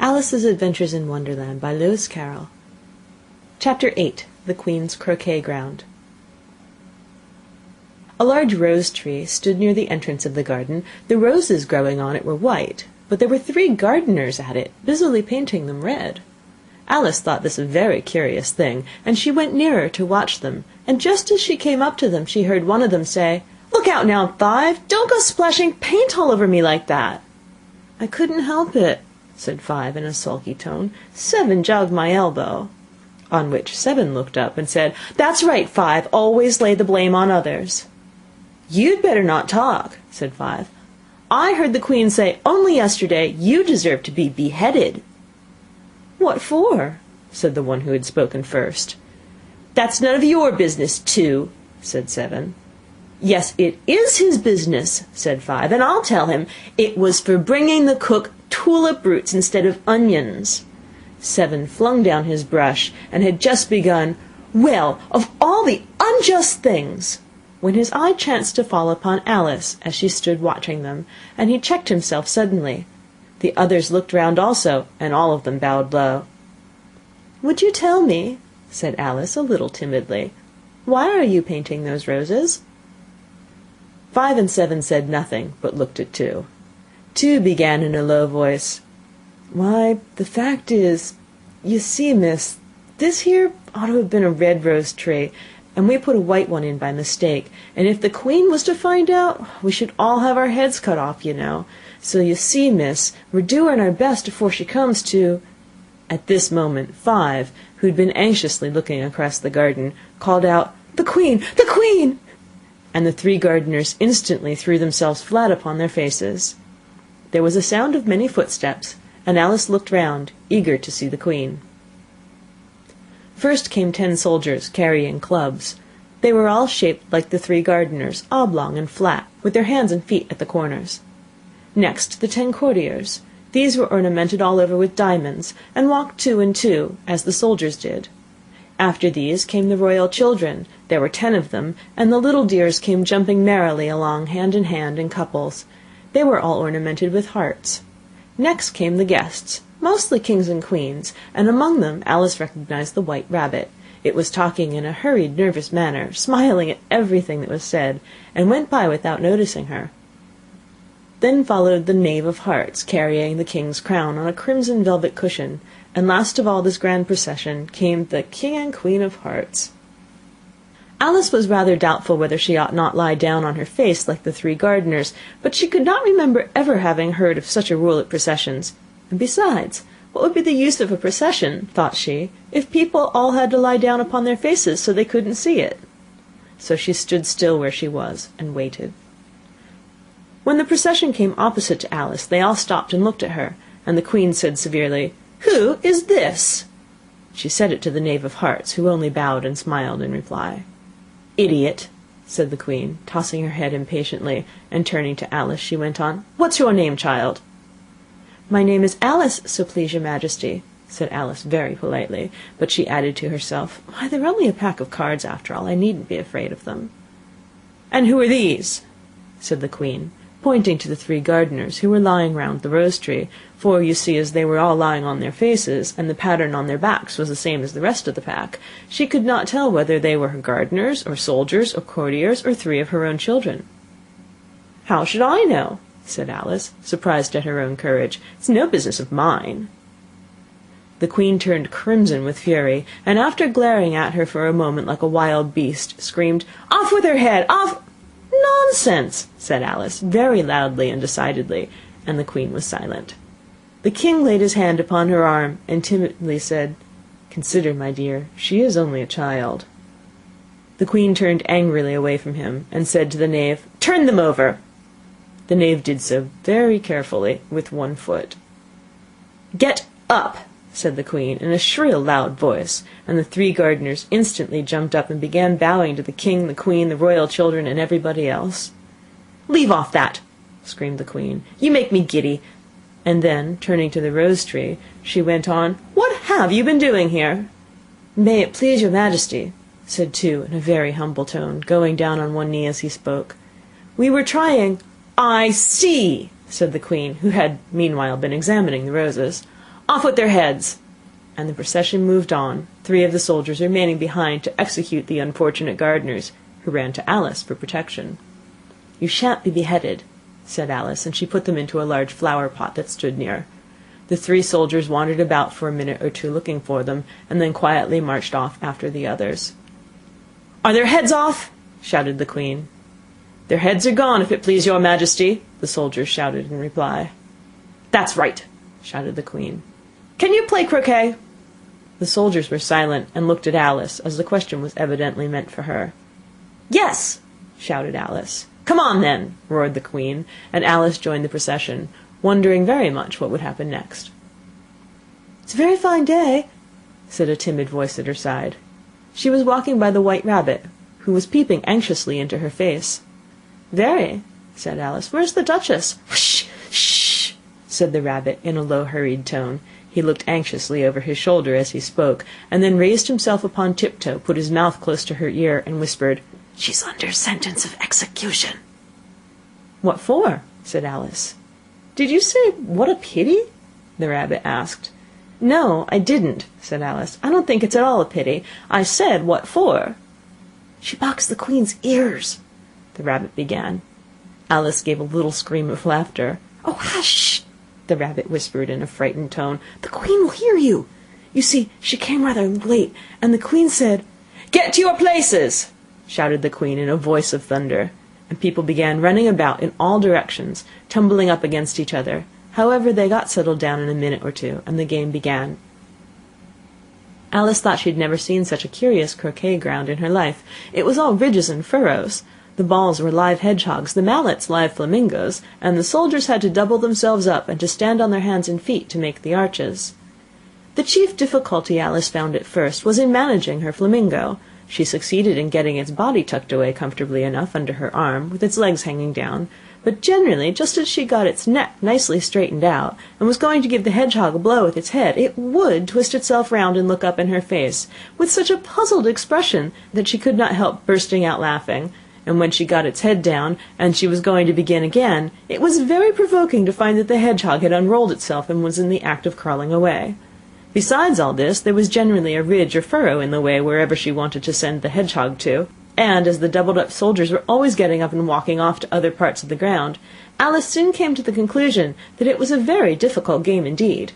Alice's Adventures in Wonderland by Lewis Carroll. Chapter 8. The Queen's Croquet-Ground. A large rose tree stood near the entrance of the garden. The roses growing on it were white, but there were 3 gardeners at it, busily painting them red. Alice thought this a very curious thing, and she went nearer to watch them, and just as she came up to them she heard one of them say, "Look out now, Five! Don't go splashing paint all over me like that!" "I couldn't help it," said Five in a sulky tone. "Seven jogged my elbow." On which Seven looked up and said, "That's right, Five, always lay the blame on others." "You'd better not talk," said Five. "I heard the Queen say only yesterday you deserve to be beheaded." "What for?" said the one who had spoken first. "That's none of your business, too," said Seven. "Yes, it is his business," said Five, "and I'll tell him. It was for bringing the cook tulip roots instead of onions." Seven flung down his brush, and had just begun, "Well, of all the unjust things," when his eye chanced to fall upon Alice as she stood watching them, and he checked himself suddenly. The others looked round also, and all of them bowed low. "Would you tell me," said Alice a little timidly, "why are you painting those roses?" Five and Seven said nothing, but looked at Two. Two began in a low voice, "Why, the fact is, you see, miss, this here ought to have been a red rose tree, and we put a white one in by mistake, and if the Queen was to find out, we should all have our heads cut off, you know. So you see, miss, we're doing our best afore she comes to—" At this moment Five, who'd been anxiously looking across the garden, called out, "The Queen! The Queen!" and the 3 gardeners instantly threw themselves flat upon their faces. There was a sound of many footsteps, and Alice looked round, eager to see the Queen. First came 10 soldiers, carrying clubs. They were all shaped like the 3 gardeners, oblong and flat, with their hands and feet at the corners. Next the 10 courtiers. These were ornamented all over with diamonds, and walked 2 and 2, as the soldiers did. After these came the royal children. There were 10 of them, and the little dears came jumping merrily along hand in hand in couples. They were all ornamented with hearts. Next came the guests, mostly kings and queens, and among them Alice recognized the White Rabbit. It was talking in a hurried, nervous manner, smiling at everything that was said, and went by without noticing her. Then followed the Knave of Hearts, carrying the king's crown on a crimson velvet cushion, and last of all this grand procession came the King and Queen of Hearts. Alice was rather doubtful whether she ought not lie down on her face like the 3 gardeners, but she could not remember ever having heard of such a rule at processions. And besides, what would be the use of a procession, thought she, if people all had to lie down upon their faces so they couldn't see it? So she stood still where she was, and waited. When the procession came opposite to Alice, they all stopped and looked at her, and the Queen said severely, "Who is this?" She said it to the Knave of Hearts, who only bowed and smiled in reply. "Idiot," said the Queen, tossing her head impatiently, and turning to Alice, she went on, "What's your name, child?" "My name is Alice, so please your Majesty," said Alice very politely, but she added to herself, "Why, they're only a pack of cards after all. I needn't be afraid of them." "And who are these?" said the Queen, pointing to the 3 gardeners who were lying round the rose tree, for you see, as they were all lying on their faces, and the pattern on their backs was the same as the rest of the pack, she could not tell whether they were gardeners, or soldiers, or courtiers, or 3 of her own children. "How should I know?" said Alice, surprised at her own courage. "It's no business of mine." The Queen turned crimson with fury, and after glaring at her for a moment like a wild beast, screamed, "Off with her head! Off!" "Nonsense!" said Alice, very loudly and decidedly, and the Queen was silent. The King laid his hand upon her arm, and timidly said, "Consider, my dear, she is only a child." The Queen turned angrily away from him, and said to the Knave, "Turn them over." The Knave did so very carefully, with 1 foot. "Get up!" said the Queen, in a shrill, loud voice, and the 3 gardeners instantly jumped up and began bowing to the King, the Queen, the royal children, and everybody else. "Leave off that!" screamed the Queen. "You make me giddy." And then, turning to the rose tree, she went on, "What have you been doing here?" "May it please your Majesty," said Two in a very humble tone, going down on one knee as he spoke, "we were trying—" "I see," said the Queen, who had meanwhile been examining the roses. Off with their heads!" And the procession moved on, 3 of the soldiers remaining behind to execute the unfortunate gardeners, who ran to Alice for protection. "You shan't be beheaded," said Alice, and she put them into a large flower pot that stood near. The 3 soldiers wandered about for a minute or two looking for them, and then quietly marched off after the others. "Are their heads off?" shouted the Queen. "Their heads are gone, if it please your Majesty," the soldiers shouted in reply. "That's right," shouted the Queen. "Can you play croquet?" The soldiers were silent and looked at Alice, as the question was evidently meant for her. "Yes," shouted Alice. "Come on, then," roared the Queen, and Alice joined the procession, wondering very much what would happen next. "It's a very fine day," said a timid voice at her side. She was walking by the White Rabbit, who was peeping anxiously into her face. "Very," said Alice. "Where's the Duchess?" "Shh, shh," said the Rabbit in a low, hurried tone. He looked anxiously over his shoulder as he spoke, and then raised himself upon tiptoe, put his mouth close to her ear, and whispered, "She's under sentence of execution." "What for?" said Alice. "Did you say, 'what a pity'?" the Rabbit asked. "No, I didn't," said Alice. "I don't think it's at all a pity. I said, 'what for'?" "She boxed the Queen's ears," the Rabbit began. Alice gave a little scream of laughter. "Oh, hush!" the Rabbit whispered in a frightened tone. "The Queen will hear you. You see, she came rather late, and the Queen said—" "Get to your places!" shouted the Queen in a voice of thunder, and people began running about in all directions, tumbling up against each other. However, they got settled down in a minute or two, and the game began. Alice thought she had never seen such a curious croquet ground in her life. It was all ridges and furrows. The balls were live hedgehogs, the mallets live flamingos, and the soldiers had to double themselves up and to stand on their hands and feet to make the arches. The chief difficulty Alice found at first was in managing her flamingo. She succeeded in getting its body tucked away comfortably enough under her arm, with its legs hanging down, but generally, just as she got its neck nicely straightened out, and was going to give the hedgehog a blow with its head, it would twist itself round and look up in her face, with such a puzzled expression that she could not help bursting out laughing. And when she got its head down, and she was going to begin again, it was very provoking to find that the hedgehog had unrolled itself and was in the act of crawling away. Besides all this, there was generally a ridge or furrow in the way wherever she wanted to send the hedgehog to, and as the doubled up soldiers were always getting up and walking off to other parts of the ground, Alice soon came to the conclusion that it was a very difficult game indeed.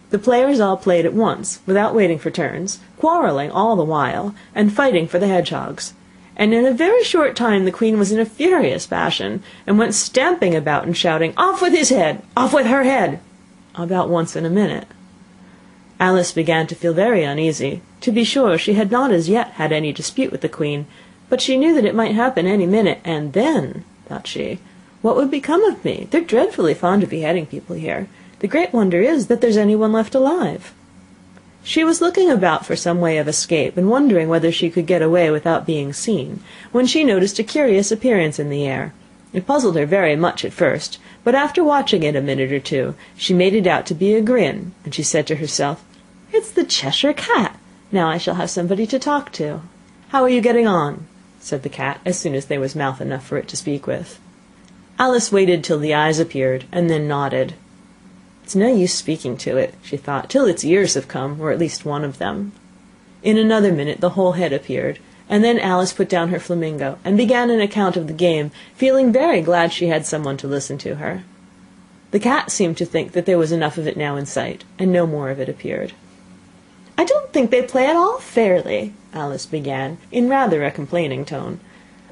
The players all played at once, without waiting for turns, quarrelling all the while, and fighting for the hedgehogs. And in a very short time the Queen was in a furious passion, and went stamping about and shouting, "Off with his head! Off with her head!" about once in a minute. Alice began to feel very uneasy. To be sure, she had not as yet had any dispute with the Queen, but she knew that it might happen any minute, and then, thought she, what would become of me? They're dreadfully fond of beheading people here. The great wonder is that there's anyone left alive. She was looking about for some way of escape, and wondering whether she could get away without being seen, when she noticed a curious appearance in the air. It puzzled her very much at first, but after watching it a minute or two, she made it out to be a grin, and she said to herself, "It's the Cheshire Cat. Now I shall have somebody to talk to." "How are you getting on?" said the cat, as soon as there was mouth enough for it to speak with. Alice waited till the eyes appeared, and then nodded. "It's no use speaking to it," she thought, "till its ears have come, or at least one of them." In another minute the whole head appeared, and then Alice put down her flamingo, and began an account of the game, feeling very glad she had someone to listen to her. The cat seemed to think that there was enough of it now in sight, and no more of it appeared. "I don't think they play at all fairly," Alice began, in rather a complaining tone,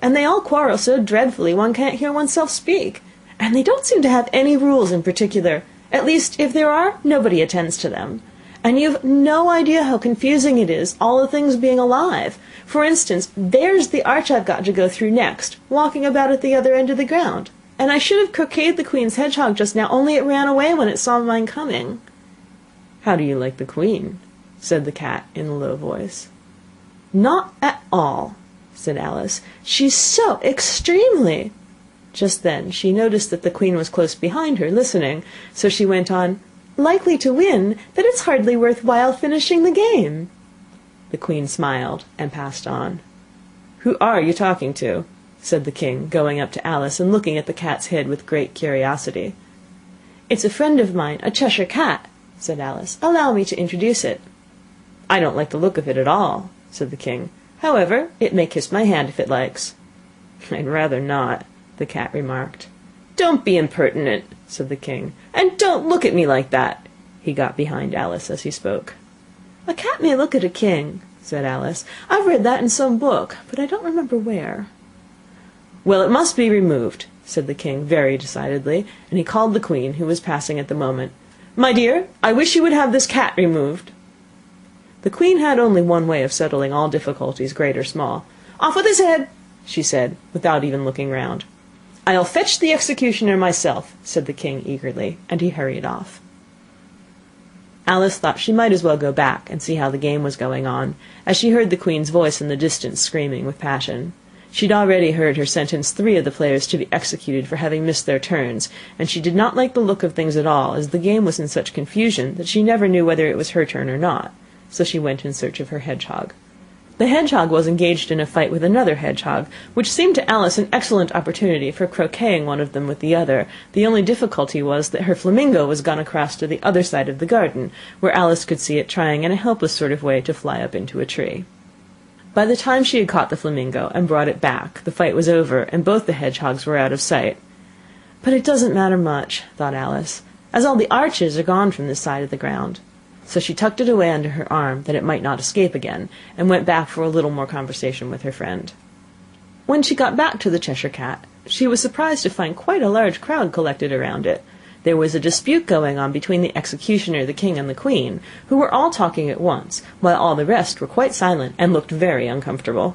"and they all quarrel so dreadfully one can't hear oneself speak, and they don't seem to have any rules in particular. At least, if there are, nobody attends to them. And you've no idea how confusing it is, all the things being alive. For instance, there's the arch I've got to go through next, walking about at the other end of the ground. And I should have croqueted the Queen's hedgehog just now, only it ran away when it saw mine coming." "How do you like the Queen?" said the cat in a low voice. "Not at all," said Alice. "She's so extremely—" Just then she noticed that the Queen was close behind her, listening, so she went on, "likely to win, that it's hardly worth while finishing the game." The Queen smiled and passed on. "Who are you talking to?" said the King, going up to Alice and looking at the cat's head with great curiosity. "It's a friend of mine, a Cheshire Cat," said Alice. "Allow me to introduce it." "I don't like the look of it at all," said the king. "However, it may kiss my hand if it likes." "I'd rather not," the cat remarked. "Don't be impertinent," said the king, "and don't look at me like that." He got behind Alice as he spoke. "A cat may look at a king," said Alice. "I've read that in some book, but I don't remember where." "Well, it must be removed," said the king very decidedly, and he called the queen, who was passing at the moment. "My dear, I wish you would have this cat removed." The queen had only one way of settling all difficulties, great or small. "Off with his head," she said, without even looking round. "I'll fetch the executioner myself," said the king eagerly, and he hurried off. Alice thought she might as well go back and see how the game was going on, as she heard the queen's voice in the distance screaming with passion. She'd already heard her sentence 3 of the players to be executed for having missed their turns, and she did not like the look of things at all, as the game was in such confusion that she never knew whether it was her turn or not, so she went in search of her hedgehog. The hedgehog was engaged in a fight with another hedgehog, which seemed to Alice an excellent opportunity for croqueting one of them with the other. The only difficulty was that her flamingo was gone across to the other side of the garden, where Alice could see it trying in a helpless sort of way to fly up into a tree. By the time she had caught the flamingo and brought it back, the fight was over, and both the hedgehogs were out of sight. "But it doesn't matter much," thought Alice, "as all the arches are gone from this side of the ground." So she tucked it away under her arm, that it might not escape again, and went back for a little more conversation with her friend. When she got back to the Cheshire Cat, she was surprised to find quite a large crowd collected around it. There was a dispute going on between the executioner, the king, and the queen, who were all talking at once, while all the rest were quite silent and looked very uncomfortable.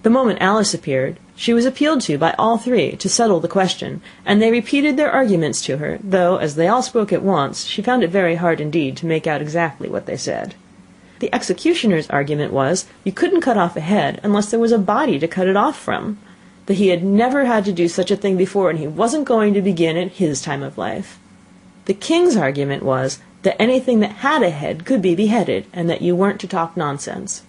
The moment Alice appeared, she was appealed to by all 3 to settle the question, and they repeated their arguments to her, though, as they all spoke at once, she found it very hard indeed to make out exactly what they said. The executioner's argument was, you couldn't cut off a head unless there was a body to cut it off from, that he had never had to do such a thing before, and he wasn't going to begin at his time of life. The king's argument was, that anything that had a head could be beheaded, and that you weren't to talk nonsense.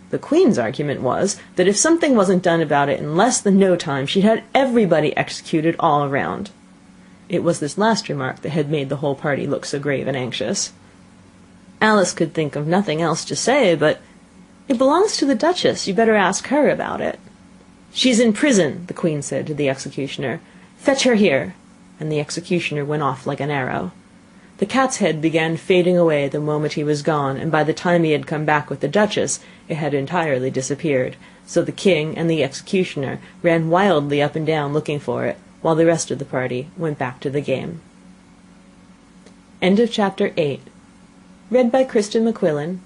The queen's argument was, that if something wasn't done about it in less than no time, she'd had everybody executed all around. It was this last remark that had made the whole party look so grave and anxious. Alice could think of nothing else to say, but, "It belongs to the Duchess, you'd better ask her about it." "She's in prison," the queen said to the executioner. "Fetch her here," and the executioner went off like an arrow. The cat's head began fading away the moment he was gone, and by the time he had come back with the Duchess, it had entirely disappeared, so the king and the executioner ran wildly up and down looking for it, while the rest of the party went back to the game. End of Chapter 8. Read by Kristen McQuillan.